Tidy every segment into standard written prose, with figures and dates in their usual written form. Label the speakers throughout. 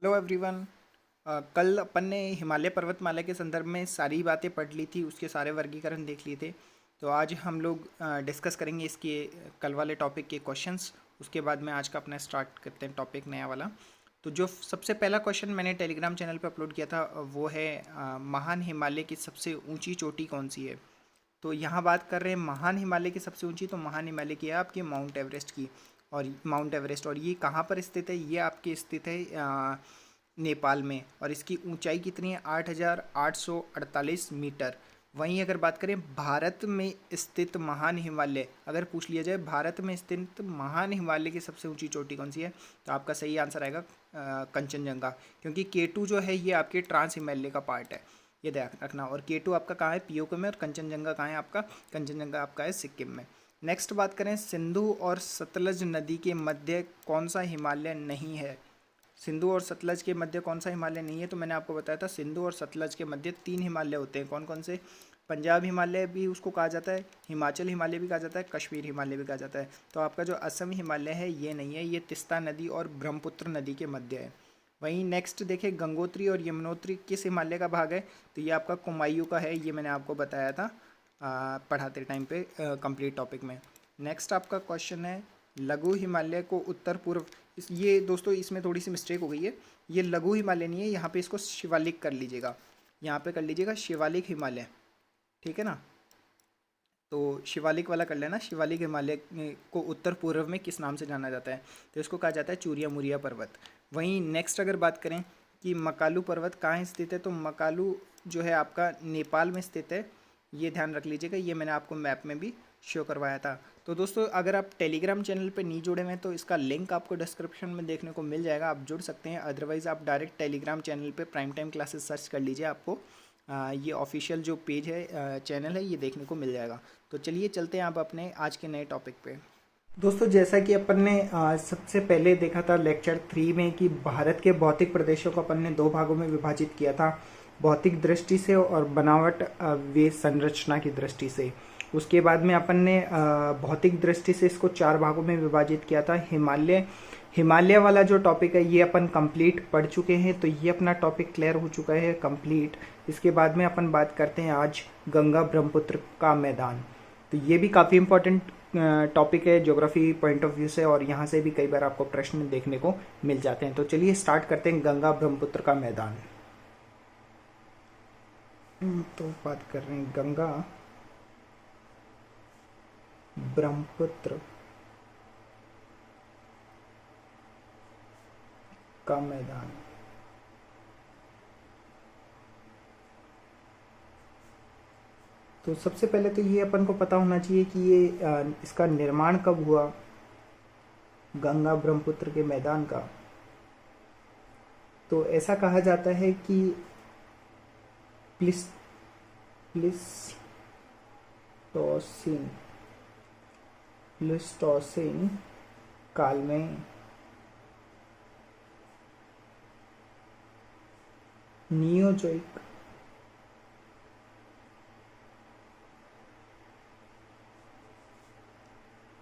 Speaker 1: Hello everyone. कल अपन ने हिमालय पर्वतमाला के संदर्भ में सारी बातें पढ़ ली थी, उसके सारे वर्गीकरण देख लिए थे। तो आज हम लोग डिस्कस करेंगे इसके कल वाले टॉपिक के क्वेश्चंस। उसके बाद में आज का अपना स्टार्ट करते हैं टॉपिक नया वाला। तो जो सबसे पहला क्वेश्चन मैंने टेलीग्राम चैनल पे अपलोड किया था वो है महान हिमालय की सबसे ऊंची चोटी कौन सी है। तो यहाँ बात कर रहे हैं महान हिमालय की सबसे ऊंची, तो महान हिमालय की है आपकी माउंट एवरेस्ट की। और माउंट एवरेस्ट, और ये कहाँ पर स्थित है, ये आपके स्थित है नेपाल में। और इसकी ऊंचाई कितनी है, 8,848 मीटर। वहीं अगर बात करें भारत में स्थित महान हिमालय, अगर पूछ लिया जाए भारत में स्थित महान हिमालय की सबसे ऊंची चोटी कौन सी है, तो आपका सही आंसर आएगा कंचनजंगा। क्योंकि K2 जो है ये आपके ट्रांस हिमालय का पार्ट है, ये ध्यान रखना। और K2 आपका कहाँ है, पीओके में। और कंचनजंगा कहाँ है आपका, कंचनजंगा आपका है सिक्किम में। नेक्स्ट बात करें, सिंधु और सतलज नदी के मध्य कौन सा हिमालय नहीं है। सिंधु और सतलज के मध्य कौन सा हिमालय नहीं है, तो मैंने आपको बताया था सिंधु और सतलज के मध्य 3 हिमालय होते हैं। कौन कौन से, पंजाब हिमालय भी उसको कहा जाता है, हिमाचल हिमालय भी कहा जाता है, कश्मीर हिमालय भी कहा जाता है। तो आपका जो असम हिमालय है ये नहीं है, ये तिस्ता नदी और ब्रह्मपुत्र नदी के मध्य है। वहीं नेक्स्ट देखें, गंगोत्री और यमुनोत्री किस हिमालय का भाग है, तो ये आपका कुमायूं का है, ये मैंने आपको बताया था पढ़ाते टाइम पे कंप्लीट टॉपिक में। नेक्स्ट आपका क्वेश्चन है, लघु हिमालय को उत्तर पूर्व, ये दोस्तों इसमें थोड़ी सी मिस्टेक हो गई है, ये लघु हिमालय नहीं है, यहाँ पे इसको शिवालिक कर लीजिएगा, यहाँ पे कर लीजिएगा शिवालिक हिमालय, ठीक है ना। तो शिवालिक वाला कर लेना। शिवालिक हिमालय को उत्तर पूर्व में किस नाम से जाना जाता है, तो इसको कहा जाता है चूरिया मुरिया पर्वत। वहीं नेक्स्ट अगर बात करें कि मकालू पर्वत कहाँ स्थित है, तो मकालू जो है आपका नेपाल में स्थित है, ये ध्यान रख लीजिएगा, ये मैंने आपको मैप में भी शो करवाया था। तो दोस्तों अगर आप टेलीग्राम चैनल पे नहीं जुड़े हुए हैं तो इसका लिंक आपको डिस्क्रिप्शन में देखने को मिल जाएगा, आप जुड़ सकते हैं। अदरवाइज़ आप डायरेक्ट टेलीग्राम चैनल पे प्राइम टाइम क्लासेस सर्च कर लीजिए, आपको ये ऑफिशियल जो पेज है, चैनल है, ये देखने को मिल जाएगा। तो चलिए चलते हैं आप अपने आज के नए टॉपिक पे। दोस्तों जैसा कि अपन ने सबसे पहले देखा था लेक्चर 3 में कि भारत के भौतिक प्रदेशों को अपन ने 2 भागों में विभाजित किया था, भौतिक दृष्टि से और बनावट वे संरचना की दृष्टि से। उसके बाद में अपन ने भौतिक दृष्टि से इसको 4 भागों में विभाजित किया था। हिमालय वाला जो टॉपिक है ये अपन कंप्लीट पढ़ चुके हैं, तो ये अपना टॉपिक क्लियर हो चुका है कंप्लीट। इसके बाद में अपन बात करते हैं आज गंगा ब्रह्मपुत्र का मैदान। तो ये भी काफ़ी इंपॉर्टेंट टॉपिक है ज्योग्राफी पॉइंट ऑफ व्यू से, और यहाँ से भी कई बार आपको प्रश्न देखने को मिल जाते हैं। तो चलिए स्टार्ट करते हैं गंगा ब्रह्मपुत्र का मैदान। तो बात कर रहे हैं गंगा ब्रह्मपुत्र का मैदान। तो सबसे पहले तो ये अपन को पता होना चाहिए कि ये इसका निर्माण कब हुआ, गंगा ब्रह्मपुत्र के मैदान का। तो ऐसा कहा जाता है कि प्लिस्टोसिन काल में नियोजोइक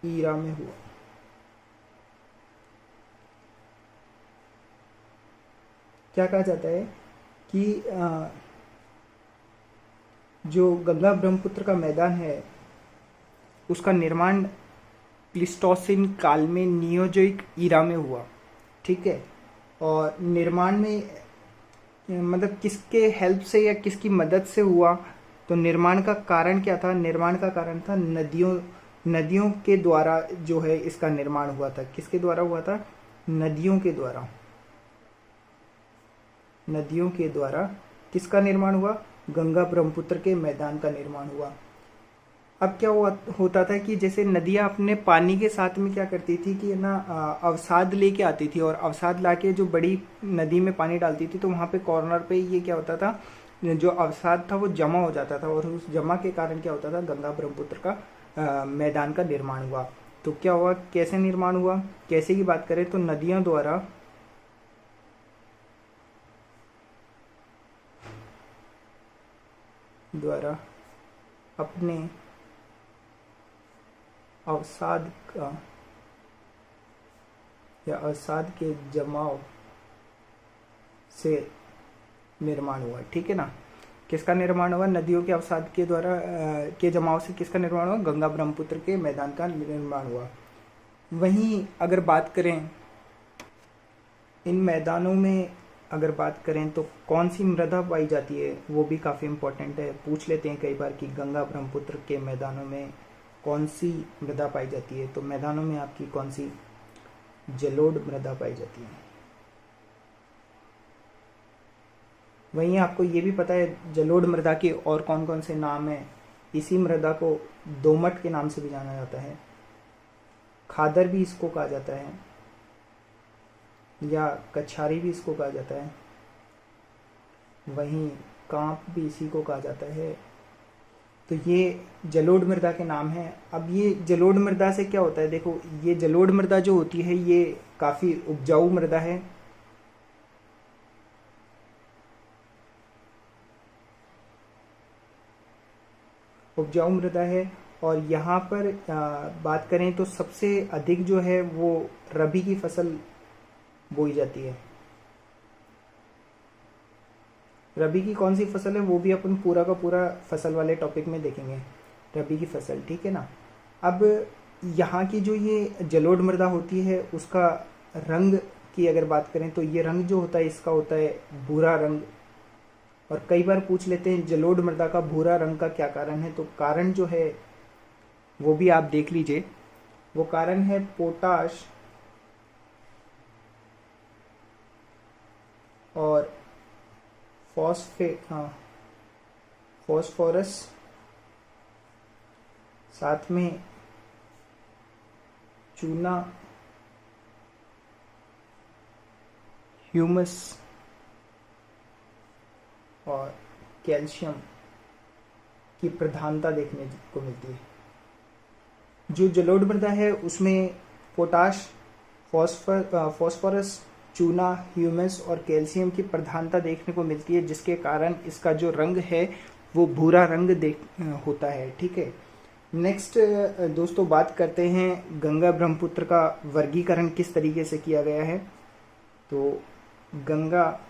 Speaker 1: ईरा में हुआ। क्या कहा जाता है कि जो गंगा ब्रह्मपुत्र का मैदान है उसका निर्माण प्लिस्टोसिन काल में नियोजोइक ईरा में हुआ, ठीक है। और निर्माण में मतलब किसके हेल्प से या किसकी मदद से हुआ, तो निर्माण का कारण क्या था, निर्माण का कारण था नदियों के द्वारा जो है इसका निर्माण हुआ था। किसके द्वारा हुआ था, नदियों के द्वारा। नदियों के द्वारा किसका निर्माण हुआ, गंगा ब्रह्मपुत्र के मैदान का निर्माण हुआ। अब क्या होता था कि जैसे नदियां अपने पानी के साथ में क्या करती थी कि ना अवसाद लेके आती थी, और अवसाद लाके जो बड़ी नदी में पानी डालती थी, तो वहां पे कॉर्नर पे ये क्या होता था, जो अवसाद था वो जमा हो जाता था, और उस जमा के कारण क्या होता था, गंगा ब्रह्मपुत्र का मैदान का निर्माण हुआ। तो क्या हुआ, कैसे निर्माण हुआ, कैसे की बात करें तो नदियों द्वारा अपने अवसाद का या अवसाद के जमाव से निर्माण हुआ, ठीक है ना। किसका निर्माण हुआ? नदियों के अवसाद के द्वारा के जमाव से किसका निर्माण हुआ? गंगा ब्रह्मपुत्र के मैदान का निर्माण हुआ। वहीं अगर बात करें इन मैदानों में, अगर बात करें तो कौन सी मृदा पाई जाती है, वो भी काफ़ी इम्पोर्टेंट है। पूछ लेते हैं कई बार कि गंगा ब्रह्मपुत्र के मैदानों में कौन सी मृदा पाई जाती है, तो मैदानों में आपकी कौन सी? जलोढ़ मृदा पाई जाती है। वहीं आपको ये भी पता है जलोढ़ मृदा के और कौन कौन से नाम हैं? इसी मृदा को दोमट के नाम से भी जाना जाता है, खादर भी इसको कहा जाता है, या कछारी भी इसको कहा जाता है, वहीं कांप भी इसी को कहा जाता है। तो ये जलोढ़ मृदा के नाम हैं। अब ये जलोढ़ मृदा से क्या होता है? देखो, ये जलोढ़ मृदा जो होती है ये काफ़ी उपजाऊ मृदा है। उपजाऊ मृदा है और यहाँ पर बात करें तो सबसे अधिक जो है वो रबी की फसल बोई जाती है। रबी की कौन सी फसल है वो भी अपन पूरा का पूरा फसल वाले टॉपिक में देखेंगे, रबी की फसल, ठीक है ना। अब यहाँ की जो ये जलोढ़ मृदा होती है उसका रंग की अगर बात करें तो ये रंग जो होता है इसका होता है भूरा रंग। और कई बार पूछ लेते हैं जलोढ़ मृदा का भूरा रंग का क्या कारण है, तो कारण जो है वो भी आप देख लीजिए। वो कारण है पोटाश और फॉस्फोरस, साथ में चूना, ह्यूमस और कैल्शियम की प्रधानता देखने को मिलती है। जो जलोढ़ मृदा है उसमें पोटाश, फॉस्फोरस, चूना, ह्यूमस और कैल्शियम की प्रधानता देखने को मिलती है, जिसके कारण इसका जो रंग है वो भूरा रंग होता है, ठीक है। नेक्स्ट दोस्तों बात करते हैं गंगा ब्रह्मपुत्र का वर्गीकरण किस तरीके से किया गया है। तो गंगा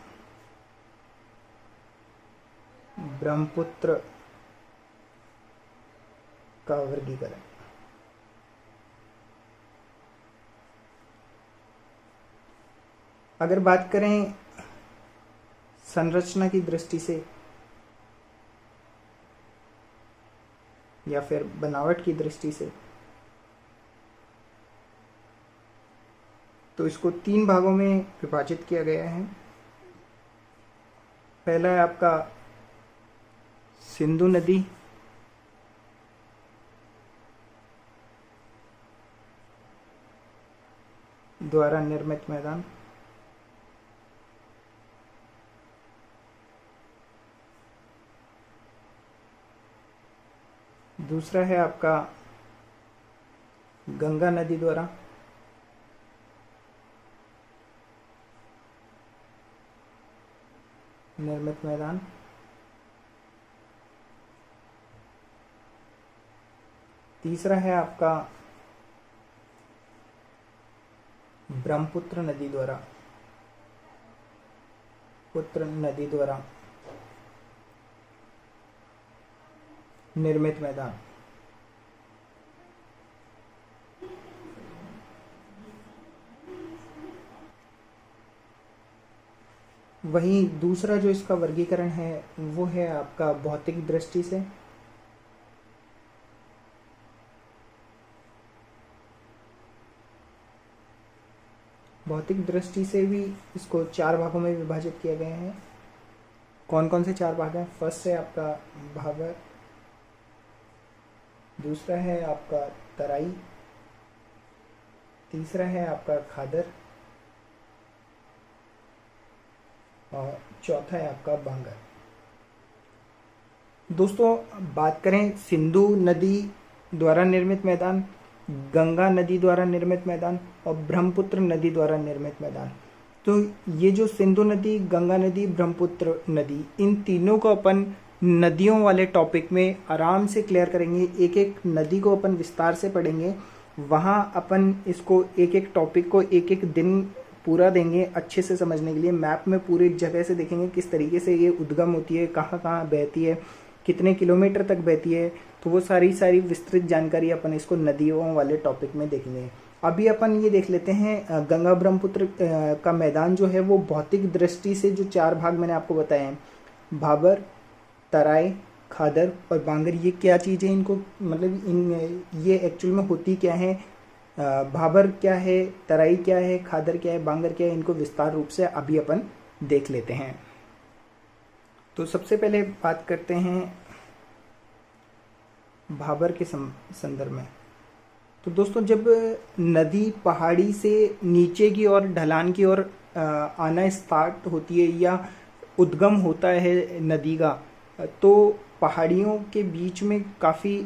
Speaker 1: ब्रह्मपुत्र का वर्गीकरण, अगर बात करें संरचना की दृष्टि से या फिर बनावट की दृष्टि से, तो इसको 3 भागों में विभाजित किया गया है। पहला है आपका सिंधु नदी, द्वारा निर्मित मैदान। दूसरा है आपका गंगा नदी द्वारा निर्मित मैदान। तीसरा है आपका ब्रह्मपुत्र नदी द्वारा निर्मित मैदान। वहीं दूसरा जो इसका वर्गीकरण है वो है आपका भौतिक दृष्टि से। भौतिक दृष्टि से भी इसको 4 भागों में विभाजित किया गया है। कौन कौन से 4 भाग हैं? फर्स्ट है आपका भाबर, दूसरा है आपका तराई, तीसरा है आपका खादर और चौथा है आपका बांगर। दोस्तों बात करें सिंधु नदी द्वारा निर्मित मैदान, गंगा नदी द्वारा निर्मित मैदान और ब्रह्मपुत्र नदी द्वारा निर्मित मैदान, तो ये जो सिंधु नदी, गंगा नदी, ब्रह्मपुत्र नदी, इन तीनों को अपन नदियों वाले टॉपिक में आराम से क्लियर करेंगे। एक एक नदी को अपन विस्तार से पढ़ेंगे, वहाँ अपन इसको एक एक टॉपिक को एक एक दिन पूरा देंगे अच्छे से समझने के लिए। मैप में पूरी जगह से देखेंगे किस तरीके से ये उद्गम होती है, कहाँ कहाँ बहती है, कितने किलोमीटर तक बहती है, तो वो सारी विस्तृत जानकारी अपन इसको नदियों वाले टॉपिक में देखेंगे। अभी अपन ये देख लेते हैं गंगा ब्रह्मपुत्र का मैदान जो है वो भौतिक दृष्टि से जो 4 भाग मैंने आपको बताए हैं, भाबर, तराई, खादर और बांगर, ये क्या चीज़ है, इनको मतलब ये एक्चुअल में होती क्या है, भाबर क्या है, तराई क्या है, खादर क्या है, बांगर क्या है, इनको विस्तार रूप से अभी अपन देख लेते हैं। तो सबसे पहले बात करते हैं भाबर के संदर्भ में। तो दोस्तों जब नदी पहाड़ी से नीचे की ओर ढलान की ओर आना स्टार्ट होती है या उद्गम होता है नदी का, तो पहाड़ियों के बीच में काफ़ी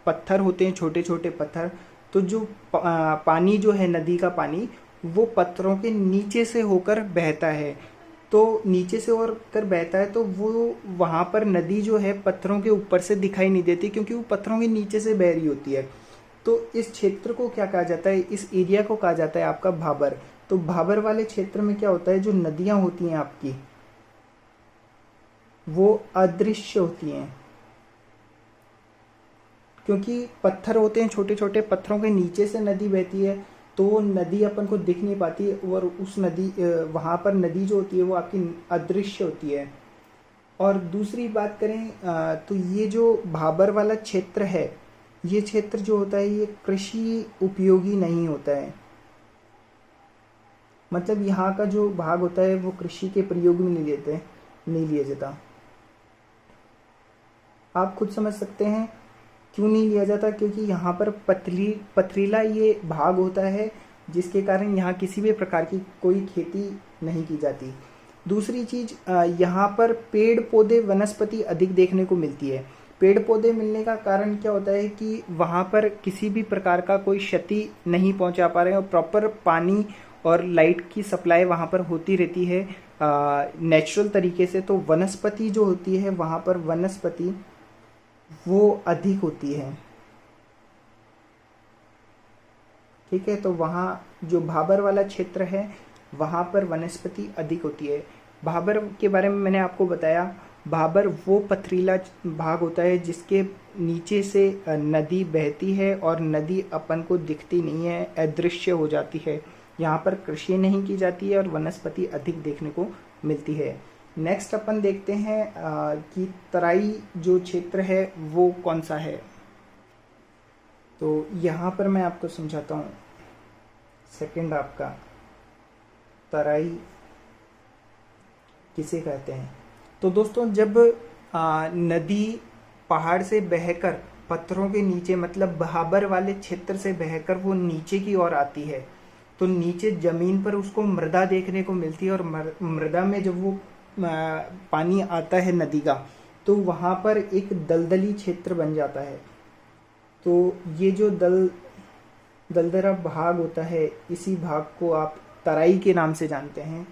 Speaker 1: पत्थर होते हैं, छोटे छोटे पत्थर। तो जो पानी जो है नदी का पानी वो पत्थरों के नीचे से होकर बहता है। तो नीचे से होकर बहता है तो वो वहाँ पर नदी जो है पत्थरों के ऊपर से दिखाई नहीं देती, क्योंकि वो पत्थरों के नीचे से बह रही होती है। तो इस क्षेत्र को क्या कहा जाता है, इस एरिया को कहा जाता है आपका भाबर। तो भाबर वाले क्षेत्र में क्या होता है, जो नदियाँ होती हैं आपकी वो अदृश्य होती हैं, क्योंकि पत्थर होते हैं, छोटे छोटे पत्थरों के नीचे से नदी बहती है, तो वो नदी अपन को दिख नहीं पाती, और उस नदी वहाँ पर नदी जो होती है वो आपकी अदृश्य होती है। और दूसरी बात करें तो ये जो भाबर वाला क्षेत्र है, ये क्षेत्र जो होता है ये कृषि उपयोगी नहीं होता है, मतलब यहाँ का जो भाग होता है वो कृषि के प्रयोग में नहीं लिया जाता। आप खुद समझ सकते हैं क्यों नहीं लिया जाता, क्योंकि यहाँ पर पथरीला ये भाग होता है, जिसके कारण यहाँ किसी भी प्रकार की कोई खेती नहीं की जाती। दूसरी चीज, यहाँ पर पेड़ पौधे वनस्पति अधिक देखने को मिलती है। पेड़ पौधे मिलने का कारण क्या होता है कि वहाँ पर किसी भी प्रकार का कोई क्षति नहीं पहुँचा पा रहे हैं, और प्रॉपर पानी और लाइट की सप्लाई वहाँ पर होती रहती है नेचुरल तरीके से। तो वनस्पति जो होती है वहाँ पर वनस्पति वो अधिक होती है, ठीक है। तो वहाँ जो भाबर वाला क्षेत्र है वहाँ पर वनस्पति अधिक होती है। भाबर के बारे में मैंने आपको बताया, भाबर वो पथरीला भाग होता है जिसके नीचे से नदी बहती है, और नदी अपन को दिखती नहीं है, अदृश्य हो जाती है। यहाँ पर कृषि नहीं की जाती है और वनस्पति अधिक देखने को मिलती है। नेक्स्ट अपन देखते हैं कि तराई जो क्षेत्र है वो कौन सा है। तो यहाँ पर मैं आपको समझाता हूँ। सेकंड आपका तराई किसे कहते हैं। तो दोस्तों जब नदी पहाड़ से बहकर पत्थरों के नीचे, मतलब भाबर वाले क्षेत्र से बहकर वो नीचे की ओर आती है, तो नीचे जमीन पर उसको मृदा देखने को मिलती है। और मृदा में जब वो पानी आता है नदी का, तो वहाँ पर एक दलदली क्षेत्र बन जाता है। तो ये जो दलदला भाग होता है, इसी भाग को आप तराई के नाम से जानते हैं।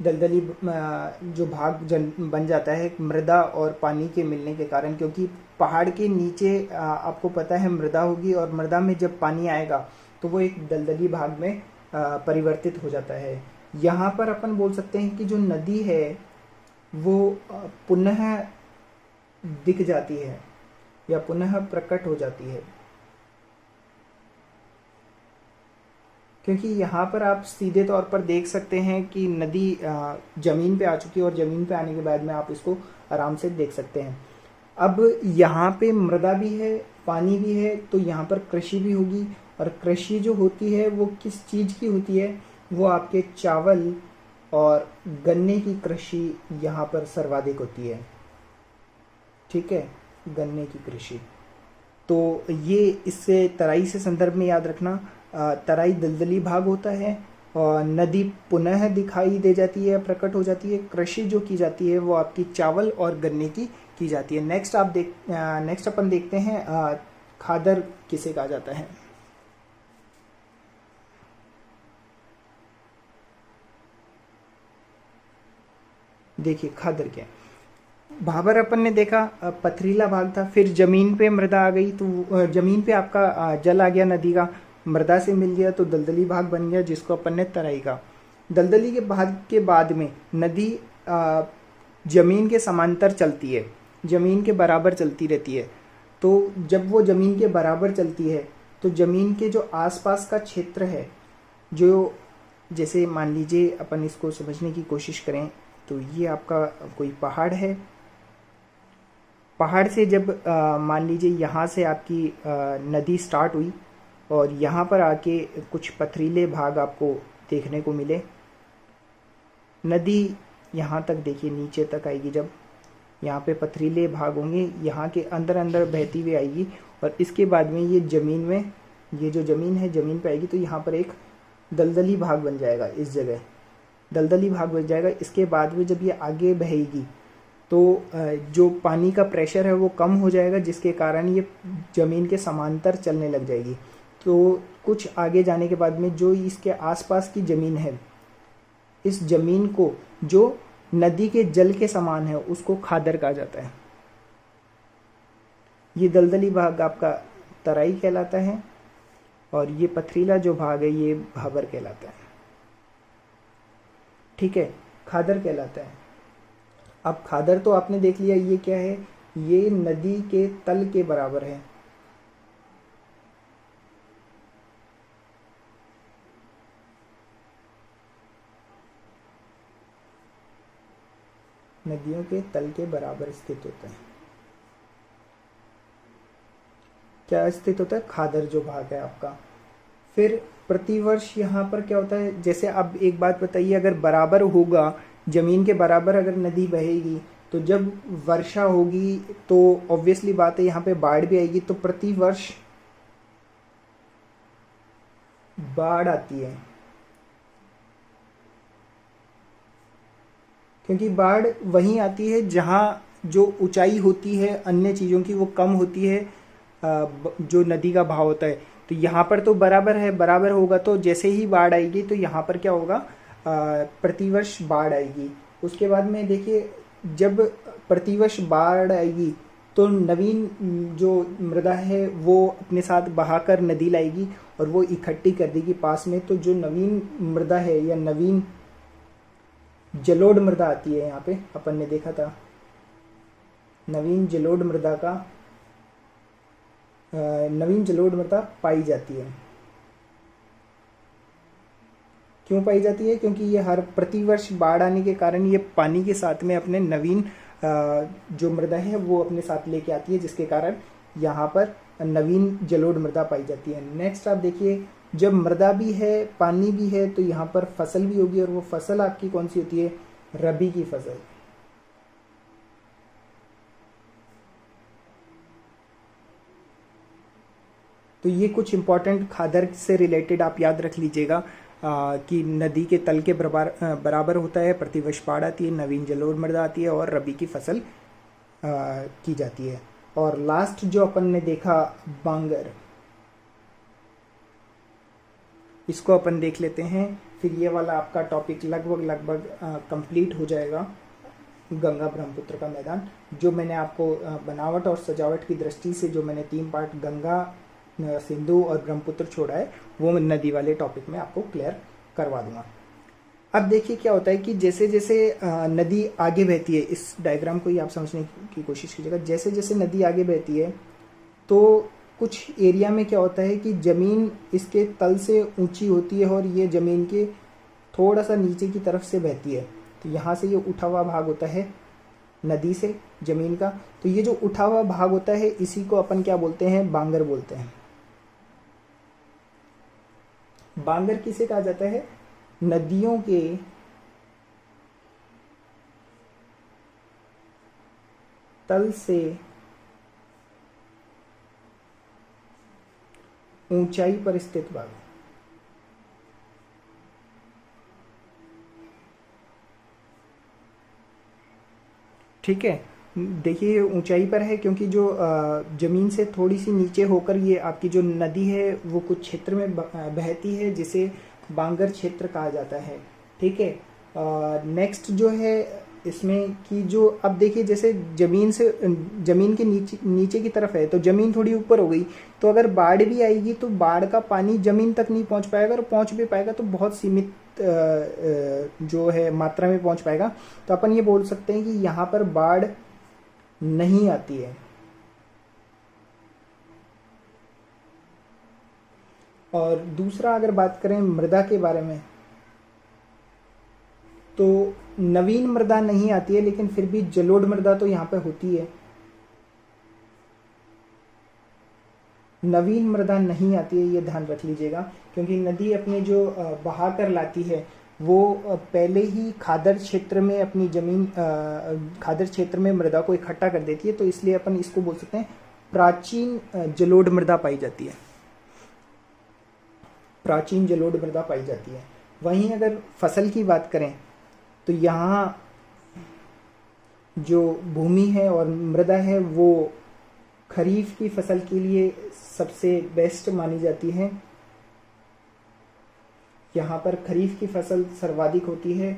Speaker 1: दलदली जो भाग बन जाता है मृदा और पानी के मिलने के कारण, क्योंकि पहाड़ के नीचे आपको पता है मृदा होगी, और मृदा में जब पानी आएगा तो वो एक दलदली भाग में परिवर्तित हो जाता है। यहाँ पर अपन बोल सकते हैं कि जो नदी है वो पुनः दिख जाती है या पुनः प्रकट हो जाती है, क्योंकि यहाँ पर आप सीधे तौर पर देख सकते हैं कि नदी जमीन पे आ चुकी है, और जमीन पे आने के बाद में आप इसको आराम से देख सकते हैं। अब यहाँ पे मृदा भी है, पानी भी है, तो यहाँ पर कृषि भी होगी। और कृषि जो होती है वो किस चीज़ की होती है, वो आपके चावल और गन्ने की कृषि यहाँ पर सर्वाधिक होती है, ठीक है, गन्ने की कृषि। तो ये इससे तराई से संदर्भ में याद रखना, तराई दलदली भाग होता है, और नदी पुनः दिखाई दे जाती है, प्रकट हो जाती है। कृषि जो की जाती है वो आपकी चावल और गन्ने की जाती है। नेक्स्ट अपन देखते हैं खादर किसे कहा जाता है। देखिए खादर क्या, भाबर अपन ने देखा पथरीला भाग था, फिर जमीन पे मृदा आ गई, तो जमीन पे आपका जल आ गया नदी का, मृदा से मिल गया तो दलदली भाग बन गया, जिसको अपन ने तराई का। दलदली के भाग के बाद में नदी जमीन के समांतर चलती है, जमीन के बराबर चलती रहती है। तो जब वो जमीन के बराबर चलती है तो जमीन के जो आसपास का क्षेत्र है, जो जैसे मान लीजिए अपन इसको समझने की कोशिश करें तो ये आपका कोई पहाड़ है। पहाड़ से जब मान लीजिए यहाँ से आपकी नदी स्टार्ट हुई और यहाँ पर आके कुछ पथरीले भाग आपको देखने को मिले। नदी यहाँ तक देखिए नीचे तक आएगी, जब यहाँ पे पथरीले भाग होंगे, यहाँ के अंदर अंदर बहती हुई आएगी और इसके बाद में ये ज़मीन में, ये जो ज़मीन है ज़मीन पे आएगी तो यहाँ पर एक दलदली भाग बन जाएगा। इस जगह दलदली भाग बन जाएगा। इसके बाद में जब ये आगे बहेगी तो जो पानी का प्रेशर है वो कम हो जाएगा, जिसके कारण ये ज़मीन के समांतर चलने लग जाएगी। तो कुछ आगे जाने के बाद में जो इसके आसपास की ज़मीन है, इस ज़मीन को जो नदी के जल के समान है उसको खादर कहा जाता है। ये दलदली भाग आपका तराई कहलाता है और ये पथरीला जो भाग है ये भाबर कहलाता है। ठीक है, खादर कहलाता है। अब खादर तो आपने देख लिया, ये क्या है, ये नदी के तल के बराबर है। नदियों के तल के बराबर स्थित होता है। क्या स्थित होता है? खादर जो भाग है आपका। फिर प्रतिवर्ष यहाँ पर क्या होता है, जैसे अब एक बात बताइए, अगर बराबर होगा, जमीन के बराबर अगर नदी बहेगी तो जब वर्षा होगी तो ऑब्वियसली बात है यहाँ पे बाढ़ भी आएगी। तो प्रतिवर्ष बाढ़ आती है, क्योंकि बाढ़ वहीं आती है जहाँ जो ऊंचाई होती है अन्य चीज़ों की वो कम होती है, जो नदी का भाव होता है। तो यहाँ पर तो बराबर है, बराबर होगा तो जैसे ही बाढ़ आएगी तो यहाँ पर क्या होगा, प्रतिवर्ष बाढ़ आएगी। उसके बाद में देखिए जब प्रतिवर्ष बाढ़ आएगी तो नवीन जो मृदा है वो अपने साथ बहाकर नदी लाएगी और वो इकट्ठी कर देगी पास में। तो जो नवीन मृदा है या नवीन जलोढ़ मृदा आती है, यहाँ पे अपन ने देखा था नवीन जलोढ़ मृदा पाई जाती है। क्यों पाई जाती है? क्योंकि ये हर प्रतिवर्ष बाढ़ आने के कारण ये पानी के साथ में अपने नवीन जो मृदा है वो अपने साथ लेके आती है, जिसके कारण यहाँ पर नवीन जलोढ़ मृदा पाई जाती है। नेक्स्ट आप देखिए, जब मृदा भी है पानी भी है तो यहाँ पर फसल भी होगी, और वो फसल आपकी कौन सी होती है? रबी की फसल। तो ये कुछ इंपॉर्टेंट खादर से रिलेटेड आप याद रख लीजिएगा कि नदी के तल के बराबर होता है, प्रतिवर्ष बाढ़ आती है, नवीन जलोढ़ मृदा आती है और रबी की फसल की जाती है। और लास्ट जो अपन ने देखा बांगर, इसको अपन देख लेते हैं, फिर ये वाला आपका टॉपिक लगभग कंप्लीट हो जाएगा। गंगा ब्रह्मपुत्र का मैदान, जो मैंने आपको बनावट और सजावट की दृष्टि से जो मैंने 3 पार्ट गंगा, सिंधु और ब्रह्मपुत्र छोड़ा है, वो नदी वाले टॉपिक में आपको क्लियर करवा दूंगा। अब देखिए क्या होता है कि जैसे जैसे नदी आगे बहती है, इस डायग्राम को ही आप समझने की कोशिश कीजिएगा। जैसे जैसे नदी आगे बहती है तो कुछ एरिया में क्या होता है कि ज़मीन इसके तल से ऊंची होती है और ये ज़मीन के थोड़ा सा नीचे की तरफ से बहती है। तो यहाँ से ये उठा हुआ भाग होता है नदी से ज़मीन का। तो ये जो उठा हुआ भाग होता है इसी को अपन क्या बोलते हैं? बांगर बोलते हैं। बांगर किसे कहा जाता है? नदियों के तल से ऊंचाई पर स्थित भाग। ठीक है, देखिए ऊंचाई पर है क्योंकि जो ज़मीन से थोड़ी सी नीचे होकर ये आपकी जो नदी है वो कुछ क्षेत्र में बहती है, जिसे बांगर क्षेत्र कहा जाता है। ठीक है, नेक्स्ट जो है इसमें कि जो अब देखिए जैसे ज़मीन के नीचे की तरफ है तो ज़मीन थोड़ी ऊपर हो गई, तो अगर बाढ़ भी आएगी तो बाढ़ का पानी ज़मीन तक नहीं पहुंच पाएगा, और पहुंच भी पाएगा तो बहुत सीमित जो है मात्रा में पहुंच पाएगा, तो अपन ये बोल सकते हैं कि यहाँ पर बाढ़ नहीं आती है। और दूसरा अगर बात करें मृदा के बारे में, तो नवीन मृदा नहीं आती है, लेकिन फिर भी जलोढ़ मृदा तो यहाँ पे होती है। नवीन मृदा नहीं आती है, ये ध्यान रख लीजिएगा, क्योंकि नदी अपने जो बहा कर लाती है वो पहले ही खादर क्षेत्र में अपनी जमीन खादर क्षेत्र में मृदा को इकट्ठा कर देती है, तो इसलिए अपन इसको बोल सकते हैं प्राचीन जलोढ़ मृदा पाई जाती है। प्राचीन जलोढ़ मृदा पाई जाती है। वहीं अगर फसल की बात करें तो यहाँ जो भूमि है और मृदा है वो खरीफ की फसल के लिए सबसे बेस्ट मानी जाती है। यहाँ पर खरीफ की फसल सर्वाधिक होती है।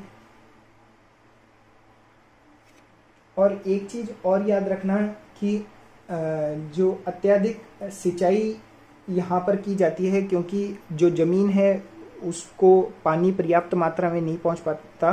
Speaker 1: और एक चीज और याद रखना कि जो अत्यधिक सिंचाई यहाँ पर की जाती है, क्योंकि जो जमीन है उसको पानी पर्याप्त मात्रा में नहीं पहुँच पाता,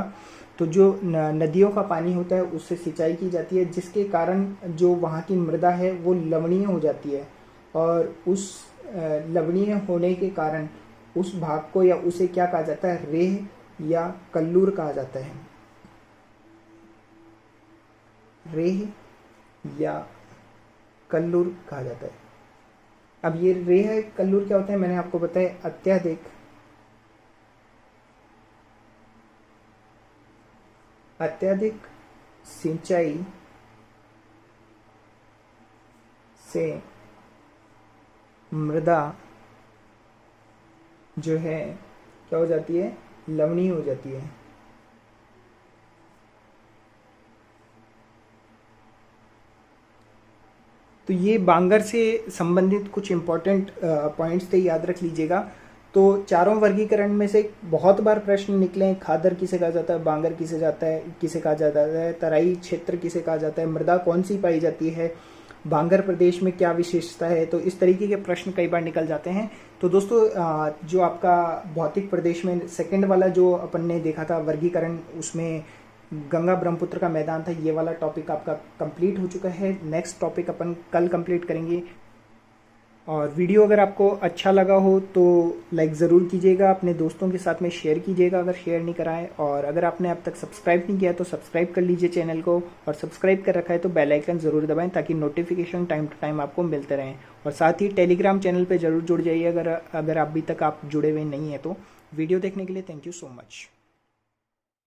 Speaker 1: तो जो नदियों का पानी होता है उससे सिंचाई की जाती है, जिसके कारण जो वहाँ की मृदा है वो लवणीय हो जाती है। और उस लवणीय होने के कारण उस भाग को या उसे क्या कहा जाता है, रेह या कल्लूर कहा जाता है। रेह या कल्लूर कहा जाता है। अब ये रेह कल्लूर क्या होता है, मैंने आपको बताया अत्यधिक सिंचाई से मृदा जो है क्या हो जाती है, लवणीय हो जाती है। तो ये बांगर से संबंधित कुछ इम्पोर्टेंट पॉइंट्स थे, याद रख लीजिएगा। तो चारों वर्गीकरण में से बहुत बार प्रश्न निकले हैं, खादर किसे कहा जाता है, बांगर किसे कहा जाता है, तराई क्षेत्र किसे कहा जाता है, मृदा कौन सी पाई जाती है, बांगर प्रदेश में क्या विशेषता है। तो इस तरीके के प्रश्न कई बार निकल जाते हैं। तो दोस्तों जो आपका भौतिक प्रदेश में सेकंड वाला जो अपन ने देखा था वर्गीकरण, उसमें गंगा ब्रह्मपुत्र का मैदान था, ये वाला टॉपिक आपका कंप्लीट हो चुका है। नेक्स्ट टॉपिक अपन कल कंप्लीट करेंगे। और वीडियो अगर आपको अच्छा लगा हो तो लाइक ज़रूर कीजिएगा, अपने दोस्तों के साथ में शेयर कीजिएगा अगर शेयर नहीं कराएं। और अगर आपने अब तक सब्सक्राइब नहीं किया तो सब्सक्राइब कर लीजिए चैनल को, और सब्सक्राइब कर रखा है तो बेल आइकन ज़रूर दबाएं ताकि नोटिफिकेशन टाइम टू टाइम आपको मिलते रहें। और साथ ही टेलीग्राम चैनल पर ज़रूर जुड़ जाइए अगर अभी तक आप जुड़े हुए नहीं हैं तो। वीडियो देखने के लिए थैंक यू सो मच।